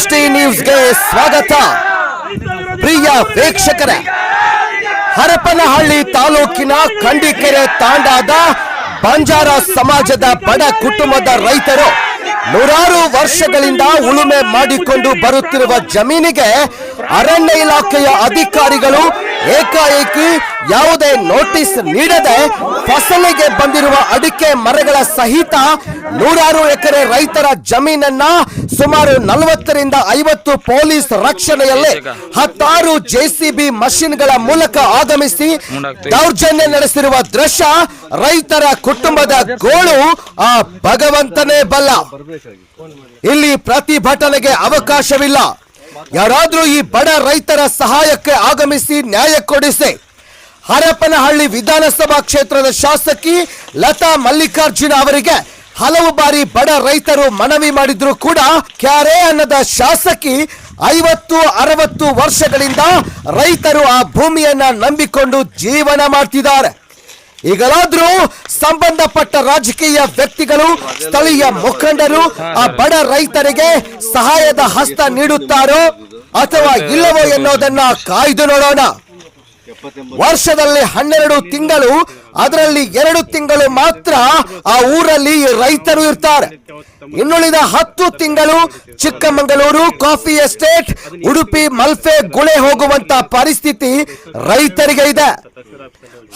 ದೃಷ್ಟಿ ನ್ಯೂಸ್ಗೆ ಸ್ವಾಗತ. ಪ್ರಿಯ ವೀಕ್ಷಕರೇ, ಹರಪನಹಳ್ಳಿ ತಾಲೂಕಿನ ಕಂಡಿಕೆರೆ ತಾಂಡಾದ ಬಂಜಾರ ಸಮಾಜದ ಬಡ ಕುಟುಂಬದ ರೈತರು ನೂರಾರು ವರ್ಷಗಳಿಂದ ಉಳುಮೆ ಮಾಡಿಕೊಂಡು ಬರುತ್ತಿರುವ ಜಮೀನಿಗೆ ಅರಣ್ಯ ಇಲಾಖೆಯ ಅಧಿಕಾರಿಗಳು ಏಕಾಏಕಿ ಯಾವುದೇ ನೋಟಿಸ್ ನೀಡದೆ ಫಸಲಿಗೆ ಬಂದಿರುವ ಅಡಿಕೆ ಮರಗಳ ಸಹಿತ ನೂರಾರು ಎಕರೆ ರೈತರ ಜಮೀನನ್ನ ಸುಮಾರು 40 ರಿಂದ 50 ಪೊಲೀಸ್ ರಕ್ಷಣೆಯಲ್ಲಿ 10 ಜೆಸಿಬಿ ಮಷಿನ್ಗಳ ಮೂಲಕ ಆಗಮಿಸಿ ದೌರ್ಜನ್ಯ ನಡೆಸಿರುವ ದೃಶ್ಯ ರೈತರ ಕುಟುಂಬದ ಗೋಳು ಆ ಭಗವಂತನೇ ಬಲ್ಲ. ಇಲ್ಲಿ ಪ್ರತಿಭಟನೆಗೆ ಅವಕಾಶವಿಲ್ಲ. ಯಾರಾದ್ರೂ ಈ ಬಡ ರೈತರ ಸಹಾಯಕ್ಕೆ ಆಗಮಿಸಿ ನ್ಯಾಯ ಕೊಡಿಸಿ. ಹರಪನಹಳ್ಳಿ ವಿಧಾನಸಭಾ ಕ್ಷೇತ್ರದ ಶಾಸಕಿ ಲತಾ ಮಲ್ಲಿಕಾರ್ಜುನ ಅವರಿಗೆ ಹಲವು ಬಾರಿ ಬಡ ರೈತರು ಮನವಿ ಮಾಡಿದ್ರು ಕೂಡ ಕ್ಯಾರೆ ಅನ್ನದ ಶಾಸಕಿ 50-60 ವರ್ಷಗಳಿಂದ ರೈತರು ಆ ಭೂಮಿಯನ್ನ ನಂಬಿಕೊಂಡು ಜೀವನ ಮಾಡ್ತಿದ್ದಾರೆ. ಈಗಲಾದ್ರೂ ಸಂಬಂಧಪಟ್ಟ ರಾಜಕೀಯ ವ್ಯಕ್ತಿಗಳು, ಸ್ಥಳೀಯ ಮುಖಂಡರು ಆ ಬಡ ರೈತರಿಗೆ ಸಹಾಯದ ಹಸ್ತ ನೀಡುತ್ತಾರೋ ಅಥವಾ ಇಲ್ಲವೋ ಎನ್ನುವುದನ್ನ ಕಾಯ್ದು ನೋಡೋಣ. ವರ್ಷದಲ್ಲಿ 12 ತಿಂಗಳು, ಅದರಲ್ಲಿ 2 ತಿಂಗಳು ಮಾತ್ರ ಆ ಊರಲ್ಲಿ ರೈತರು ಇರ್ತಾರೆ. ಇನ್ನುಳಿದ 10 ತಿಂಗಳು ಚಿಕ್ಕಮಗಳೂರು, ಕಾಫಿ ಎಸ್ಟೇಟ್, ಉಡುಪಿ, ಮಲ್ಪೆ, ಗುಳೆ ಹೋಗುವಂತ ಪರಿಸ್ಥಿತಿ ರೈತರಿಗೆ ಇದೆ.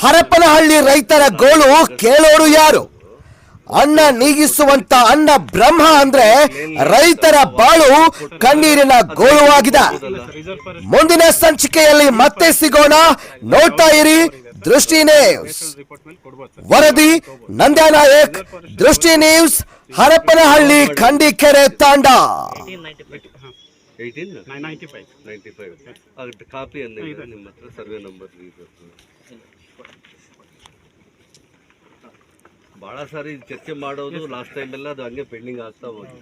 ಹರಪನಹಳ್ಳಿ ರೈತರ ಗೋಳು ಕೇಳೋರು ಯಾರು? ಅನ್ನ ನೀಗಿಸುವಂತ ಅನ್ನ ಬ್ರಹ್ಮ ಅಂದ್ರೆ ರೈತರ ಬಾಳು ಕಣ್ಣೀರಿನ ಗೋಳುವಾಗಿದೆ. ಮುಂದಿನ ಸಂಚಿಕೆಯಲ್ಲಿ ಮತ್ತೆ ಸಿಗೋಣ. ನೋಡ್ತಾ ಇರಿ ದೃಷ್ಟಿ ನ್ಯೂಸ್. ವರದಿ ನಂದ್ಯಾ ನಾಯಕ್, ದೃಷ್ಟಿ ನ್ಯೂಸ್, ಹರಪನಹಳ್ಳಿ ಕಂಡಿಕೆರೆ ತಾಂಡ. ಭಾಳ ಸಾರಿ ಚರ್ಚೆ ಮಾಡೋದು, ಲಾಸ್ಟ್ ಟೈಮ್ ಎಲ್ಲ ಅದು ಹಂಗೆ ಪೆಂಡಿಂಗ್ ಆಗ್ತಾ ಹೋಗಿ.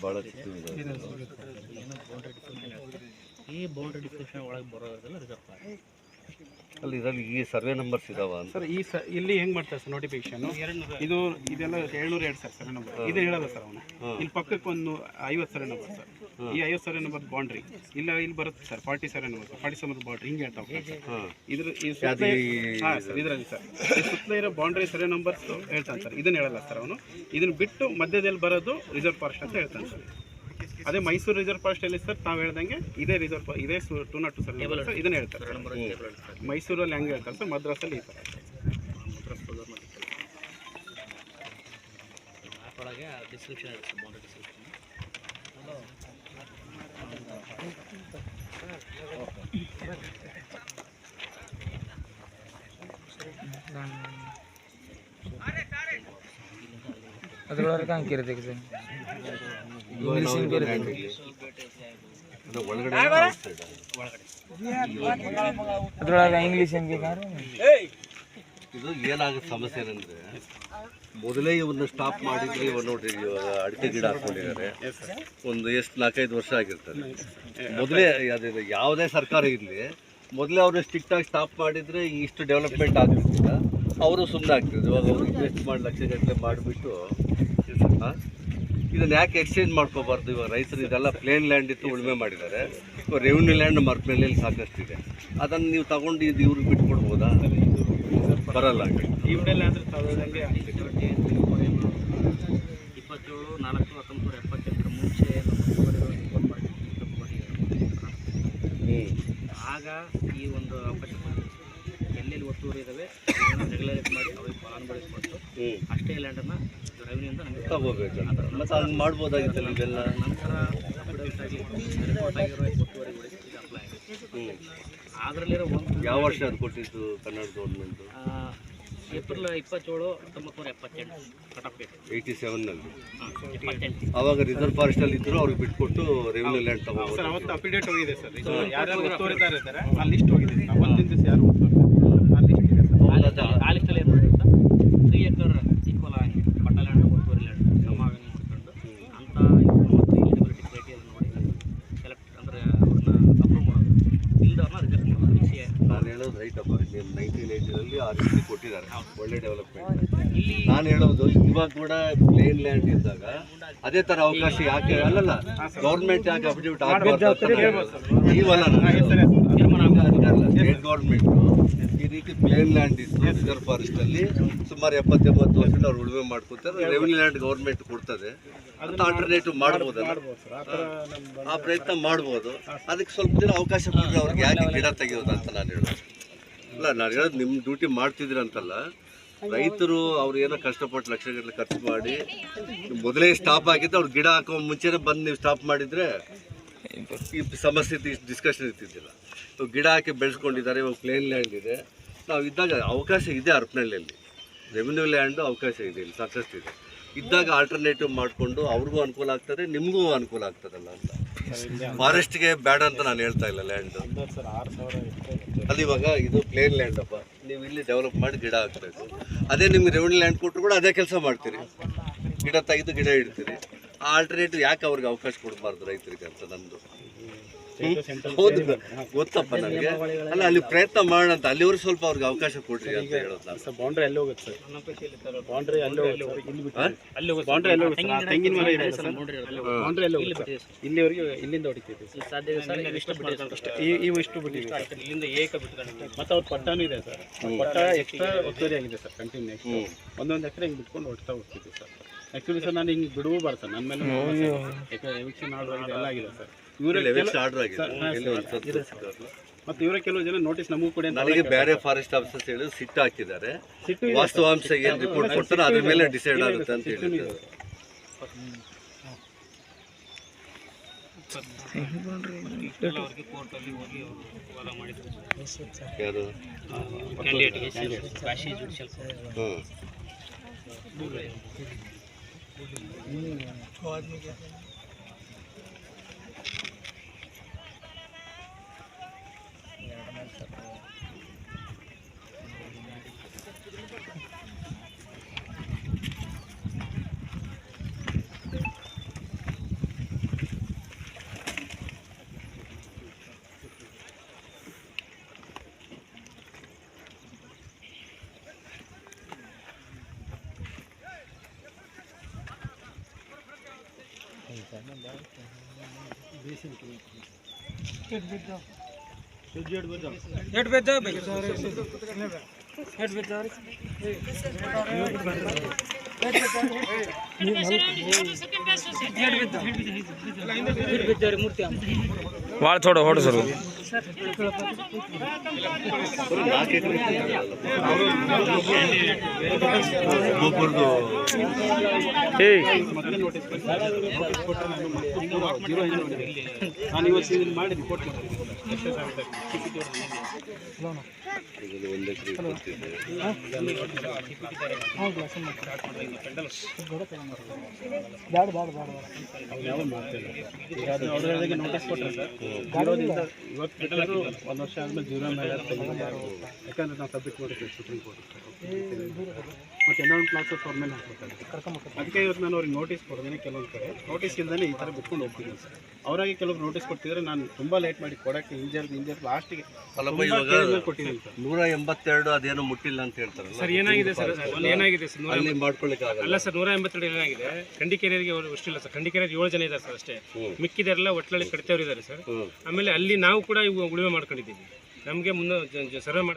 ಭಾಳ ಈ ಬೌಂಡ್ರಿ ಡಿಸ್ಕ್ರಿಪ್ಷನ್ ಒಳಗೆ ಬರೋದೆಲ್ಲ ರಿಸರ್ವ್ ಅಲ್ಲಿ ಇದರಲ್ಲಿ ಈ ಸರ್ವೆ ನಂಬರ್ಸ್ ಇದಾವ ಸರ್. ಈ ಇಲ್ಲಿ ಹೆಂಗ್ ಮಾಡ್ತಾರೆ ಸರ್ ನೋಟಿಫಿಕೇಶನ್? ಇದೆಲ್ಲ 702 ಸರ್ ಸರ್ವೆ ನಂಬರ್ ಇದು ಹೇಳಲ್ಲ ಸರ್ ಅವನು. ಇಲ್ಲಿ ಪಕ್ಕಕ್ಕೆ ಒಂದು 50 ಸರ್ವೆ ನಂಬರ್ ಸರ್. ಈ 50 ಸರ್ವೆ ನಂಬರ್ ಬೌಂಡ್ರಿ ಇಲ್ಲ ಇಲ್ಲಿ ಬರುತ್ತೆ sir. 40 survey number, 40 number boundary ಹಿಂಗೆ ಹೇಳ್ತಾ ಇದರಲ್ಲಿ ಸರ್ ಸುತ್ತಲೇ ಇರೋ ಬೌಂಡ್ರಿ ಸರ್ವೆ ನಂಬರ್ಸ್ ಹೇಳ್ತಾನೆ ಸರ್. ಇದನ್ನ ಹೇಳಲ್ಲ ಸರ್ ಅವನು. ಇದನ್ನ ಬಿಟ್ಟು ಮಧ್ಯದಲ್ಲಿ ಬರೋದು ರಿಸರ್ವ್ ಫಾರೆಸ್ಟ್ ಅಂತ ಹೇಳ್ತಾನೆ ಸರ್. ಅದೇ ಮೈಸೂರು ರಿಸರ್ವ್ ಫಾರೆಸ್ಟ್ ಎಲ್ಲಿ ಸರ್ ತಾವು ಹೇಳ್ದಂಗೆ ಇದೇ ರಿಸರ್ವ್, ಇದೇ 202 ಸರ್ ಇದನ್ನ ಹೇಳ್ತಾರೆ. ಮೈಸೂರಲ್ಲಿ ಹೆಂಗೆ ಹೇಳ್ತಾರೆ ಸರ್, ಮದ್ರಾಸಲ್ಲಿ ಈ ಥರ ಡಿಸ್ಕ್ರಿಪ್ಷನ್ ಇರುತ್ತೆ ಬೌಂಡ್ರಿ ಡಿಸ್ಕ್ರಿಪ್ಷನ್. ಅದ್ರೊಳಗೆ ಹಾಕಿರುತ್ತೆ ಸರ್. ಅದ್ರೊಳಗೆ ಇಂಗ್ಲೀಷ್ ಇದು ಏನಾಗುತ್ತೆ ಸಮಸ್ಯೆ ಏನಂದ್ರೆ, ಮೊದಲೇ ಇವನ್ನ ಸ್ಟಾಪ್ ಮಾಡಿದ್ರೆ ಇವಾಗ ನೋಡ್ರಿ, ಇವಾಗ ಅಡಿಕೆ ಗಿಡ ಹಾಕೊಂಡಿದ್ದಾರೆ. ಒಂದು ಎಷ್ಟು 4-5 ವರ್ಷ ಆಗಿರ್ತಾರೆ. ಮೊದಲೇ ಯಾವುದೇ ಸರ್ಕಾರ ಇರಲಿ, ಮೊದಲೇ ಅವರು ಸ್ಟ್ರಿಕ್ಟಾಗಿ ಸ್ಟಾಪ್ ಮಾಡಿದರೆ ಇಷ್ಟು ಡೆವಲಪ್ಮೆಂಟ್ ಆಗ್ತಿರ್ತಿಲ್ಲ. ಅವರು ಸುಮ್ಮನೆ ಆಗ್ತಿದ್ರು. ಇವಾಗ ಅವ್ರು ಇನ್ವೆಸ್ಟ್ ಮಾಡಿ ಲಕ್ಷಗಟ್ಟಲೆ ಮಾಡಿಬಿಟ್ಟು ಇದನ್ನು ಯಾಕೆ ಎಕ್ಸ್ಚೇಂಜ್ ಮಾಡ್ಕೋಬಾರ್ದು? ಇವಾಗ ರೈತರು ಇದೆಲ್ಲ ಪ್ಲೇನ್ ಲ್ಯಾಂಡ್ ಇತ್ತು, ಉಳುಮೆ ಮಾಡಿದ್ದಾರೆ. ಇವಾಗ ರೆವಿನ್ಯೂ ಲ್ಯಾಂಡ್ ಮರ್ಪಲ್ಲಿ ಸಾಕಷ್ಟಿದೆ. ಅದನ್ನು ನೀವು ತಗೊಂಡು ಇದು ಇವ್ರಿಗೆ ಬಿಟ್ಕೊಡ್ಬೋದಾ? ಬರಲ್ಲ. ಇವರೆಲ್ಲ ಅಂದರೆ ತಗೊಳ್ಳಂಗೆ 27/4/1978 ಮುಂಚೆ ಆಗ ಈ ಒಂದು ಎಲ್ಲೆಲ್ಲಿ ಒತ್ತುವರಿ ಇದ್ದಾವೆ ರೆಗ್ಯುಲರೈಸ್ ಮಾಡಿ ಅವ್ರಿಗೆ ಫಲಾನುಭವಿಸ್ಕೊಟ್ಟು ಅಷ್ಟೇ ಲ್ಯಾಂಡನ್ನು ರೆವಿನ್ಯೂಯಿಂದ ನಮಗೆ ತಗೋಬೇಕು. ಮತ್ತು ಹಂಗೆ ಮಾಡ್ಬೋದಾಗಿತ್ತಲ್ಲ ಇದೆಲ್ಲ. ನಂತರ ಅಫಿಡವಿಟ್ ಆಗಿ ರಿಪೋರ್ಟ್ ಆಗಿರೋ ಒತ್ತುವರಿಗಳಿಗೆ ಈಗ ಅಪ್ಲೈ ಆಗಿದೆ. ಅದರಲ್ಲಿರೋ ಯಾವ ವರ್ಷ ಅದು ಕೊಟ್ಟಿದ್ದು Kannada government? April 27/1978 cut off date 87ನಲ್ಲಿ. 78 ಆವಾಗ ರಿಸರ್ವ್ ಫಾರೆಸ್ಟಲ್ಲಿ ಇದ್ದರು, ಅವ್ರಿಗೆ ಬಿಟ್ಕೊಟ್ಟು ರೆವಿನ್ಯೂ ಲ್ಯಾಂಡ್ ತಗೋಬೋದು ಸರ್. ಅವತ್ತು ಅಫಿಡೇಟ್ ಹೋಗಿದೆ ಸರ್. ಇದು ಯಾರ್ಯಾರು ಒತ್ತುವರಿದಾರ ಇದ್ದಾರೆ ಆ ಲಿಸ್ಟ್ ಹೋಗಿದೆ ಸರ್. ಒಂದಿನ ದಿವಸ ಯಾರು ಒತ್ತುವರಿದಾರೆ ಆ ಲಿಸ್ಟ್ ಇದೆ ಸರ್. ಆ ಲಿಸ್ಟಲ್ಲಿ ಏನು ಮಾಡಿದ್ರೆ ಸರ್ 3 ಎಕರ್ ಈಕ್ವಲ್ ಆಗಿ ಪಟ್ಟ ಲ್ಯಾಂಡ್, ಒತ್ತುವರಿ ಲ್ಯಾಂಡ್ ಸಮಾವೇಶ ಮಾಡ್ಕೊಂಡು ಅಂತ ಮತ್ತು ಎಲಿಜಿಬಿಲಿಟಿ ಕ್ರೈಟೀರಿಯಾ ನೋಡಿ ಸೆಲೆಕ್ಟ್ ನಾನು ಹೇಳೋದು ರೈಟಪ್ಪ, ನೀವು 1980 ಆ ರೀತಿ ಕೊಟ್ಟಿದ್ದಾರೆ, ಒಳ್ಳೆ ಡೆವಲಪ್ಮೆಂಟ್. ನಾನು ಹೇಳೋದು ಇವಾಗ ಕೂಡ ಪ್ಲೇನ್ ಲ್ಯಾಂಡ್ ಇದ್ದಾಗ ಅದೇ ಥರ ಅವಕಾಶ ಯಾಕೆ ಅಲ್ಲಲ್ಲ ಗೌರ್ಮೆಂಟ್ ಯಾಕೆ ಅಫಿಡವಿಟ್ ಆಗಬಾರ್ದು? ಇವಲ್ಲ ಸ್ಟೇಟ್ ಗೌರ್ಮೆಂಟು ಈ ರೀತಿ ಪ್ಲೇನ್ ಲ್ಯಾಂಡ್ ಇತ್ತು ರಿಸರ್ವ್ ಫಾರೆಸ್ಟಲ್ಲಿ ಸುಮಾರು 70-80 ವರ್ಷದಿಂದ ಅವ್ರು ಉಳುಮೆ ಮಾಡ್ಕೊತಾರೆ. ರೆವಿನ್ಯೂ ಲ್ಯಾಂಡ್ ಗೌರ್ಮೆಂಟ್ ಕೊಡ್ತದೆ, ಅಂತ ಆಲ್ಟರ್ನೇಟಿವ್ ಮಾಡ್ಬೋದಲ್ಲ, ಆ ಪ್ರಯತ್ನ ಮಾಡ್ಬೋದು. ಅದಕ್ಕೆ ಸ್ವಲ್ಪ ದಿನ ಅವಕಾಶ ಕೊಟ್ಟರೆ ಅವ್ರಿಗೆ ಯಾಕೆ ಗಿಡ ತೆಗೆಯೋದು ಅಂತ ನಾನು ಹೇಳೋದು. ಅಲ್ಲ ನಾನು ಹೇಳೋದು ನಿಮ್ಮ ಡ್ಯೂಟಿ ಮಾಡ್ತಿದ್ದೀರ ಅಂತಲ್ಲ, ರೈತರು ಅವ್ರು ಏನೋ ಕಷ್ಟಪಟ್ಟು ಲಕ್ಷಗಟ್ಟಲೆ ಖರ್ಚು ಮಾಡಿ ಮೊದಲೇ ಸ್ಟಾಪ್ ಆಗಿದ್ದು, ಅವ್ರು ಗಿಡ ಹಾಕೋ ಮುಂಚೆನೇ ಬಂದು ನೀವು ಸ್ಟಾಪ್ ಮಾಡಿದರೆ ಈ ಸಮಸ್ಯೆ ಡಿಸ್ಕಷನ್ ಇರ್ತಿದ್ದಿಲ್ಲ. ಇವಾಗ ಗಿಡ ಹಾಕಿ ಬೆಳೆಸ್ಕೊಂಡಿದ್ದಾರೆ, ಇವಾಗ ಪ್ಲೇನ್ ಲ್ಯಾಂಡ್ ಇದೆ. ನಾವು ಇದ್ದಾಗ ಅವಕಾಶ ಇದೆ, ಹರಪನಹಳ್ಳಿಯಲ್ಲಿ ರೆವಿನ್ಯೂ ಲ್ಯಾಂಡು ಅವಕಾಶ ಇದೆ, ಇಲ್ಲಿ ಸಾಕಷ್ಟು ಇದೆ. ಇದ್ದಾಗ ಆಲ್ಟರ್ನೇಟಿವ್ ಮಾಡಿಕೊಂಡು ಅವ್ರಿಗೂ ಅನುಕೂಲ ಆಗ್ತದೆ, ನಿಮಗೂ ಅನುಕೂಲ ಆಗ್ತದಲ್ಲ ಅಂತ. ಫಾರೆಸ್ಟ್ಗೆ ಬೇಡ ಅಂತ ನಾನು ಹೇಳ್ತಾ ಇಲ್ಲ ಲ್ಯಾಂಡು. ಅಲ್ಲಿ ಇವಾಗ ಇದು ಪ್ಲೇನ್ ಲ್ಯಾಂಡ್ ಅಪ್ಪ, ನೀವು ಇಲ್ಲಿ ಡೆವಲಪ್ ಮಾಡಿ ಗಿಡ ಹಾಕಬೇಕು. ಅದೇ ನಿಮ್ಗೆ ರೆವಿನ್ಯೂ ಲ್ಯಾಂಡ್ ಕೊಟ್ಟರು ಕೂಡ ಅದೇ ಕೆಲಸ ಮಾಡ್ತೀರಿ, ಗಿಡ ತೆಗೆದು ಗಿಡ ಇಡ್ತೀರಿ. ಆ ಆಲ್ಟರ್ನೇಟಿವ್ ಯಾಕೆ ಅವ್ರಿಗೆ ಅವಕಾಶ ಕೊಡಬಾರ್ದು ರೈತರಿಗೆ ಅಂತ ನಂದು. ಹೌದು ಗೊತ್ತಪ್ಪ ನನಗೆ. ಅಲ್ಲ ಅಲ್ಲಿ ಪ್ರಯತ್ನ ಮಾಡೋಣ ಅಂತ, ಅಲ್ಲಿವರೆಗೂ ಸ್ವಲ್ಪ ಅವ್ರಿಗೆ ಅವಕಾಶ ಕೊಡ್ರಿ ಅಂತ ಹೇಳೋದು ನಾನು. ಬೌಂಡ್ರಿ ಅಲ್ಲಿ ಹೋಗುತ್ತೆ ಸರ್, ಬೌಂಡ್ರಿ ಅಲ್ಲಿ ಹೋಗುತ್ತೆ, ತೆಂಗಿನ ಮರ ಇದೆ ಸರ್, ಬೌಂಡ್ರಿ ಅಲ್ಲಿ ಹೋಗುತ್ತೆ ಇಲ್ಲಿವರೆಗೆ, ಇಲ್ಲಿಂದ ಹೊಡಿತೀವಿ ಸಾಧ್ಯ ಇದೆ ಸರ್, ಇಷ್ಟು ಬಿಟ್ಟಿದೆ ಇವು ಇಷ್ಟು ಬಿಟ್ಟಿದೆ ಇಲ್ಲಿಂದ ಏಕ ಬಿಟ್ಟಿದ್ದಾರೆ. ಮತ್ತು ಅವ್ರ ಪಟ್ಟಾನು ಇದೆ ಸರ್, ಪಟ್ಟ ಎಕ್ಸ್ಟ್ರಾ ಒತ್ತುವರಿ ಆಗಿದೆ ಸರ್, ಕಂಟಿನ್ಯೂ ಒಂದೊಂದು ಎಕರೆ ಹಿಂಗೆ ಬಿಟ್ಕೊಂಡು ಹೊಡ್ತಾ ಹೋಗ್ತಿದ್ವಿ ಸರ್. ಆ್ಯಕ್ಚುಲಿ ಸರ್ ನಾನು ಹಿಂಗೆ ಬಿಡುವು ಬರ್ತದೆ ನನ್ನ ಮೇಲೆ, ಯಾಕೆ ಎವಿಕ್ಷನ್ ಆರ್ಡರ್ ಎಲ್ಲ ಆಗಿದೆ ಸರ್. ಆರ್ಡರ್ ಆಗಿದೆ ಮತ್ತು ಇವರೇ ಕೆಲವು ಜನ ನೋಟಿಸ್ ನಮಗೂ ಕೂಡ ನನಗೆ ಬೇರೆ ಫಾರೆಸ್ಟ್ ಆಫೀಸರ್ಸ್ ಹೇಳಿದ್ರು ಸಿಟ್ಟು ಹಾಕಿದ್ದಾರೆ, ವಾಸ್ತವಾಂಶ ಏನು ರಿಪೋರ್ಟ್ ಕೊಡ್ತಾರೆ ಅದ್ರ ಮೇಲೆ ಡಿಸೈಡ್ ಆಗುತ್ತೆ ಅಂತ ಹೇಳಿದ್ರು. ಯಾರು वाळ थोडं होड सर ನಾನು ಇವತ್ತು ಇದನ್ನು ಮಾಡಿ ರಿಪೋರ್ಟ್ ಮಾಡ್ತೀನಿ. ಯಾವ ಮಾಡ್ತಿಲ್ಲ ಈಗ ಅದು ಅವ್ರಿಗೆ ನೋಟಿಸ್ ಕೊಟ್ಟರೆ ಸರ್, ಜೀರೋದಿಂದ ಇವತ್ತು ಬಿಟ್ಟರು 1 ವರ್ಷ ಆದಮೇಲೆ ಜೀರೋ ಮೇಲೆ ಯಾಕಂದರೆ ನಾವು ಸಬ್ಮಿಟ್ ಮಾಡಿರ್ತೀವಿ ಸುಪ್ರೀಂ ಕೋರ್ಟ್, ಮತ್ತು ಎನ್ವೈರನ್ಮೆಂಟ್ ಲಾಸಸ್ ಅವ್ರ ಮೇಲೆ ಹಾಕ್ಬೇಕಾಗುತ್ತೆ. ಅದಕ್ಕೆ ಇವತ್ತು ನಾನು ಅವ್ರಿಗೆ ನೋಟಿಸ್ ಕೊಡ್ತೀನಿ. ಕೆಲವೊಂದು ಕಡೆ ನೋಟಿಸ್ ಇಲ್ಲದೇ ಈ ಥರ ಬಿಟ್ಕೊಂಡು ಹೋಗ್ತೀನಿ ಸರ್. ಅವರಾಗಿ ಕೆಲವರು ನೋಟಿಸ್ ಕೊಡ್ತಿದ್ರೆ ನಾನು ತುಂಬ ಲೇಟ್ ಮಾಡಿ ಕೊಡೋಕ್ಕೆ ಇಂಜರ್ ಲಾಸ್ಟಿಗೆ ಕೊಟ್ಟಿದ್ದೀನಿ ಸರ್. 182 ಅದೇನೋ ಮುಟ್ಟಿಲ್ಲ ಅಂತ ಹೇಳ್ತಾರೆ ಸರ್. ಏನಾಗಿದೆ ಸರ್, ಏನಾಗಿದೆ ಸರ್, ಅಲ್ಲಿ ಮಾಡ್ಕೊಳ್ಳಿಕ್ಕೆ ಅಲ್ಲ ಸರ್, 182 ಏನಾಗಿದೆ, ಖಂಡಿಕೆರೆಯರಿಗೆ ಅಷ್ಟಿಲ್ಲ ಸರ್. ಖಂಡಿಕೆರೆಯಲ್ಲಿ 7 ಜನ ಇದ್ದಾರೆ ಸರ್ ಅಷ್ಟೇ, ಮಿಕ್ಕಿದೆಲ್ಲ ಒಟ್ಲಳ್ಳಿ ಕಡಿತವ್ರು ಇದ್ದಾರೆ ಸರ್. ಆಮೇಲೆ ಅಲ್ಲಿ ನಾವು ಕೂಡ ಇವು ಉಳುಮೆ ಮಾಡ್ಕೊಂಡಿದ್ದೀವಿ. ನಮಗೆ ಮುನ್ನ ಸರ್ವೆ ಮಾಡಿ